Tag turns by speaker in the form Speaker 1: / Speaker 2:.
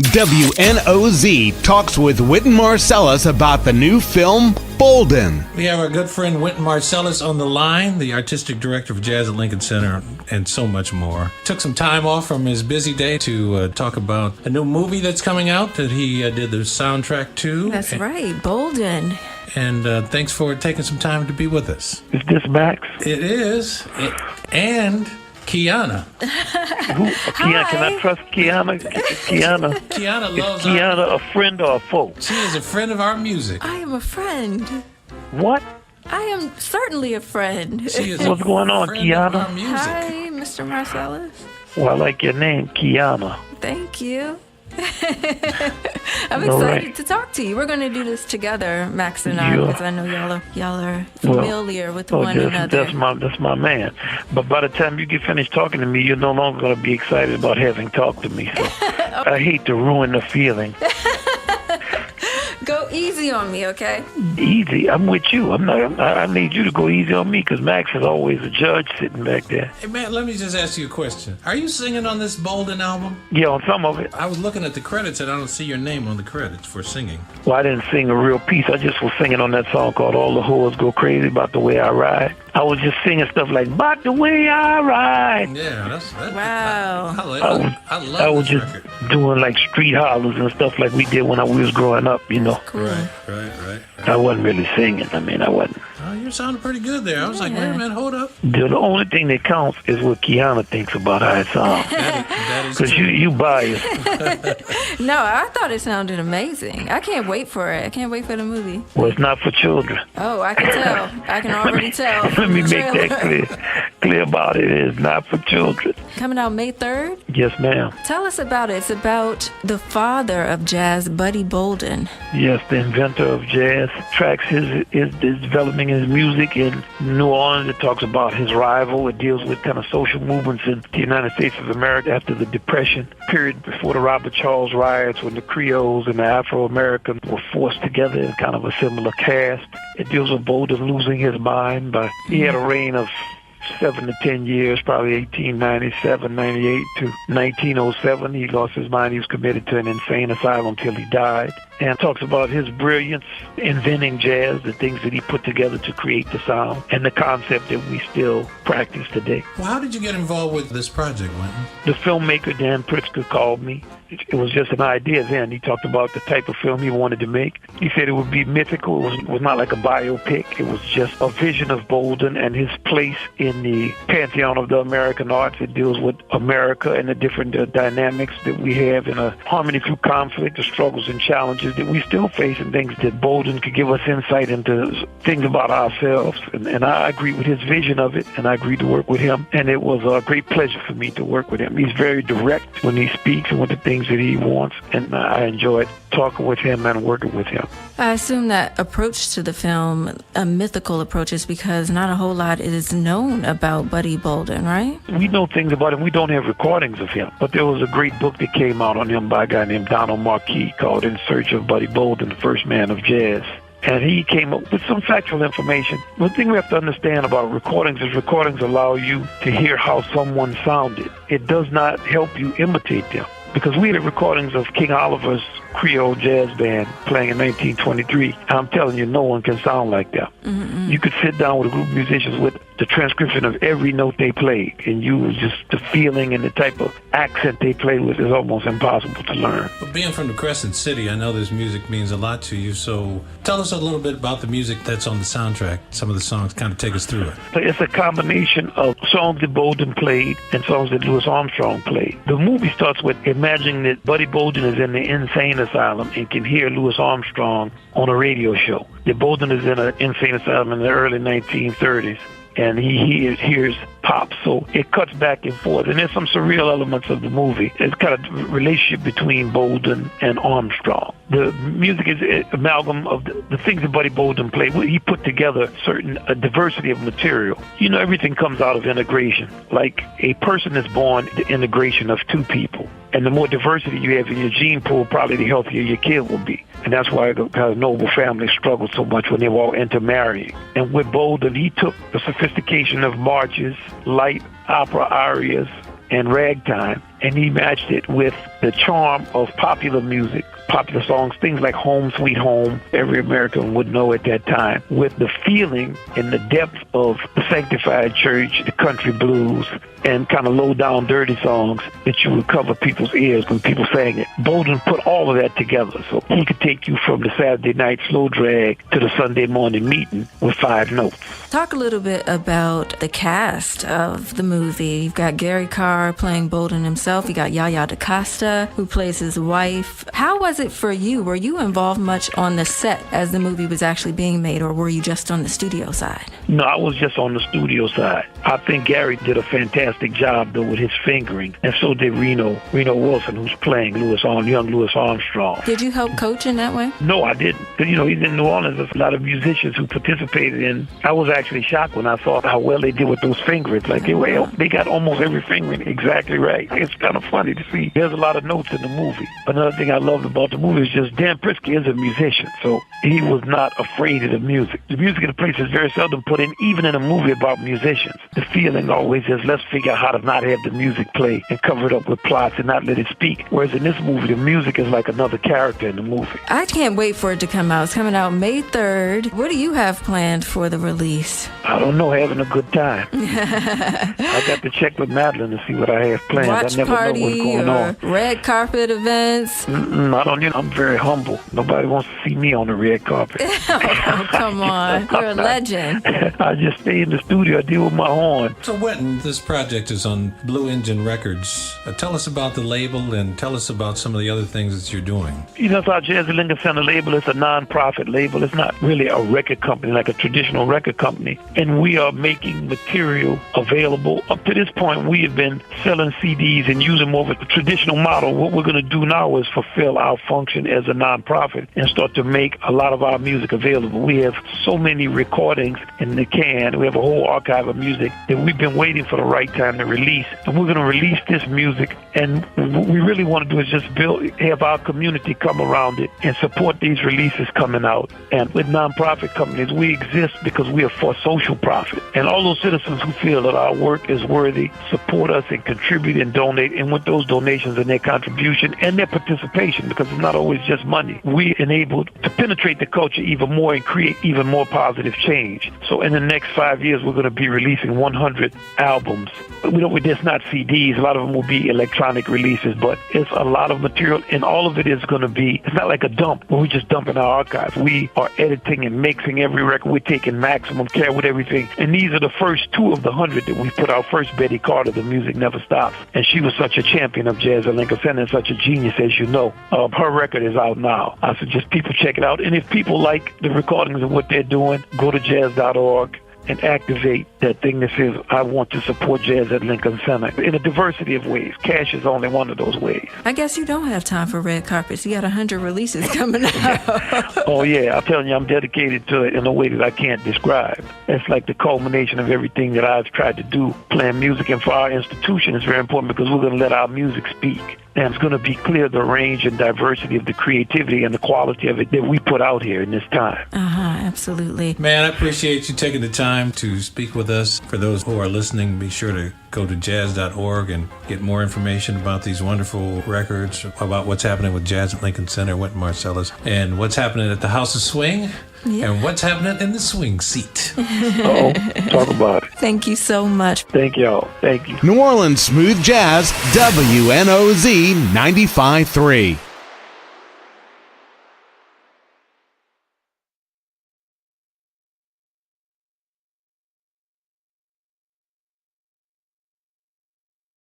Speaker 1: WNOZ talks with Wynton Marsalis about the new film, Bolden.
Speaker 2: We have our good friend Wynton Marsalis on the line, the artistic director of Jazz at Lincoln Center, and so much more. Took some time off from his busy day to talk about a new movie that's coming out that he did the soundtrack to.
Speaker 3: That's right, Bolden.
Speaker 2: And thanks for taking some time to be with us.
Speaker 4: Is this Maxx?
Speaker 2: It is. And Keanna.
Speaker 4: Keanna, can I trust Keanna?
Speaker 2: Keanna loves
Speaker 4: Is Keanna a friend or a foe?
Speaker 2: She is a friend of our music.
Speaker 3: I am a friend.
Speaker 4: What?
Speaker 3: I am certainly a friend.
Speaker 2: She is
Speaker 4: What's going on, Keanna?
Speaker 3: Hi, Mr. Marsalis.
Speaker 4: Well, I like your name, Keanna.
Speaker 3: Thank you. I'm excited to talk to you. We're going to do this together, Maxx and I, because I know y'all are familiar with one another.
Speaker 4: That's my man. But by the time you get finished talking to me, you're no longer going to be excited about having talked to me. So I hate to ruin the feeling.
Speaker 3: Go easy on me, okay?
Speaker 4: Easy. I'm with you. I need you to go easy on me because Maxx is always a judge sitting back there.
Speaker 2: Hey, man, let me just ask you a question. Are you singing on this Bolden album?
Speaker 4: Yeah, on some of it.
Speaker 2: I was looking at the credits and I don't see your name on the credits for singing.
Speaker 4: Well, I didn't sing a real piece. I just was singing on that song called All the Whores Go Crazy About the Way I Ride. I was just singing stuff like, About the Way I Ride.
Speaker 2: Yeah, that's
Speaker 3: wow.
Speaker 2: I love
Speaker 4: I was
Speaker 2: this
Speaker 4: just
Speaker 2: record.
Speaker 4: doing like street hollers and stuff like we did when we was growing up, you know.
Speaker 3: Cool.
Speaker 2: Right.
Speaker 4: I wasn't really singing. I wasn't.
Speaker 2: Oh, you sounded pretty good there. I was like, wait a minute, hold up.
Speaker 4: The only thing that counts is what Keanna thinks about how it sounds.
Speaker 2: That is
Speaker 4: Because
Speaker 2: true.
Speaker 4: you biased.
Speaker 3: No, I thought it sounded amazing. I can't wait for it. I can't wait for the movie.
Speaker 4: Well, it's not for children.
Speaker 3: Oh, I can tell. I can already tell.
Speaker 4: Let me make that clear about it. It is not for children.
Speaker 3: Coming out May 3rd?
Speaker 4: Yes, ma'am.
Speaker 3: Tell us about it. It's about the father of jazz, Buddy Bolden.
Speaker 4: Yes, the inventor of jazz. Tracks his developing his music in New Orleans. It talks about his rival. It deals with kind of social movements in the United States of America after the Depression period, before the Robert Charles riots, when the Creoles and the Afro-Americans were forced together in kind of a similar cast. It deals with Bolden losing his mind. He had a reign of 7 to 10 years, probably 1897, 98 to 1907. He lost his mind. He was committed to an insane asylum till he died. And talks about his brilliance inventing jazz, the things that he put together to create the sound, and the concept that we still practice today.
Speaker 2: Well, how did you get involved with this project, Wynton?
Speaker 4: The filmmaker, Dan Pritzker, called me. It was just an idea then. He talked about the type of film he wanted to make. He said it would be mythical. It was not like a biopic. It was just a vision of Bolden and his place in the pantheon of the American arts. It deals with America and the different dynamics that we have in a harmony through conflict, the struggles and challenges that we still face, and things that Bolden could give us insight into things about ourselves. And I agree with his vision of it, and I agreed to work with him. And it was a great pleasure for me to work with him. He's very direct when he speaks and with the things that he wants, and I enjoyed talking with him and working with him.
Speaker 3: I assume that approach to the film, a mythical approach, is because not a whole lot is known about Buddy Bolden, right?
Speaker 4: We know things about him. We don't have recordings of him, but there was a great book that came out on him by a guy named Donald Marquis called In Search of Buddy Bolden, the First Man of Jazz. And he came up with some factual information. One thing we have to understand about recordings is recordings allow you to hear how someone sounded. It does not help you imitate them. Because we had recordings of King Oliver's Creole jazz band playing in 1923. I'm telling you, no one can sound like that. Mm-hmm. You could sit down with a group of musicians with the transcription of every note they played, and just the feeling and the type of accent they played with is almost impossible to learn.
Speaker 2: Well, being from the Crescent City, I know this music means a lot to you, so tell us a little bit about the music that's on the soundtrack. Some of the songs, kind of take us through it.
Speaker 4: It's a combination of songs that Bolden played and songs that Louis Armstrong played. The movie starts with imagining that Buddy Bolden is in the insane asylum and can hear Louis Armstrong on a radio show. That Bolden is in an insane asylum in the early 1930s, and he hears pop. So it cuts back and forth. And there's some surreal elements of the movie. It's kind of relationship between Bolden and Armstrong. The music is an amalgam of the things that Buddy Bolden played. He put together a diversity of material. You know, everything comes out of integration. Like a person is born the integration of two people. And the more diversity you have in your gene pool, probably the healthier your kid will be. And that's why the noble family struggled so much when they were all intermarrying. And with Bolden, he took the sophistication of marches, light opera arias, and ragtime, and he matched it with the charm of popular music, popular songs, things like Home Sweet Home, every American would know at that time, with the feeling and the depth of the sanctified church, the country blues, and kind of low-down, dirty songs that you would cover people's ears when people sang it. Bolden put all of that together, so he could take you from the Saturday night slow drag to the Sunday morning meeting with 5 notes.
Speaker 3: Talk a little bit about the cast of the movie. You've got Gary Carr playing Bolden himself. You got Yaya DaCosta, who plays his wife. How was it for you? Were you involved much on the set as the movie was actually being made, or were you just on the studio side?
Speaker 4: No, I was just on the studio side. I think Gary did a fantastic job, though, with his fingering, and so did Reno Wilson, who's playing young Louis Armstrong.
Speaker 3: Did you help coach in that way?
Speaker 4: No, I didn't. He's in New Orleans. There's a lot of musicians who participated in. I was actually shocked when I saw how well they did with those fingerings. Like, they got almost every fingering exactly right. It's kind of funny to see. There's a lot of notes in the movie. Another thing I loved about the movie is just Dan Pritzker is a musician, so he was not afraid of the music. The music in the place is very seldom put in, even in a movie about musicians. The feeling always is, let's figure out how to not have the music play and cover it up with plots and not let it speak. Whereas in this movie, the music is like another character in the movie.
Speaker 3: I can't wait for it to come out. It's coming out May 3rd. What do you have planned for the release?
Speaker 4: I don't know, having a good time. I got to check with Madeline to see what I have planned.
Speaker 3: Watch
Speaker 4: I never
Speaker 3: party
Speaker 4: know what's going on.
Speaker 3: Red carpet events.
Speaker 4: I don't. I'm very humble. Nobody wants to see me on the red carpet.
Speaker 3: Oh, come on. You're a legend.
Speaker 4: I just stay in the studio. I deal with my horn.
Speaker 2: So, Wynton, this project is on Blue Engine Records. Tell us about the label and tell us about some of the other things that you're doing.
Speaker 4: It's our Jazz at Lincoln Center label. It's a non-profit label. It's not really a record company like a traditional record company. And we are making material available. Up to this point, we have been selling CDs and using more of a traditional model. What we're going to do now is fulfill our function as a non-profit and start to make a lot of our music available. We have so many recordings in the can. We have a whole archive of music that we've been waiting for the right time to release. And we're going to release this music. And what we really want to do is just have our community come around it and support these releases coming out. And with non-profit companies, we exist because we are for social profit. And all those citizens who feel that our work is worthy support us and contribute and donate. And with those donations and their contribution and their participation, because it's not always just money, we enabled to penetrate the culture even more and create even more positive change. So in the next 5 years, we're going to be releasing 100 albums. It's not CDs. A lot of them will be electronic releases, but it's a lot of material, and all of it is going to be, it's not like a dump where we just dump in our archives. We are editing and mixing every record. We're taking maximum care with everything. And these are the first 2 of the 100 that we put out. First, Betty Carter, The Music Never Stops. And she was such a champion of jazz at Lincoln Center and such a genius, as you know. Her record is out now. I suggest people check it out. And if people like the recordings of what they're doing, go to jazz.org and activate that thing that says, I want to support jazz at Lincoln Center in a diversity of ways. Cash is only one of those ways.
Speaker 3: I guess you don't have time for red carpets. You got 100 releases coming out.
Speaker 4: Oh, yeah. I'm telling you, I'm dedicated to it in a way that I can't describe. It's like the culmination of everything that I've tried to do. Playing music, and for our institution, it's very important because we're going to let our music speak. And it's going to be clear the range and diversity of the creativity and the quality of it that we put out here in this time.
Speaker 3: Absolutely.
Speaker 2: Man, I appreciate you taking the time to speak with us. For those who are listening, be sure to go to jazz.org and get more information about these wonderful records, about what's happening with Jazz at Lincoln Center, Wynton Marsalis, and what's happening at the House of Swing, and what's happening in the swing seat.
Speaker 4: Oh, talk about it.
Speaker 3: Thank you so much.
Speaker 4: Thank y'all. Thank you.
Speaker 1: New Orleans Smooth Jazz, WNOZ 95.3.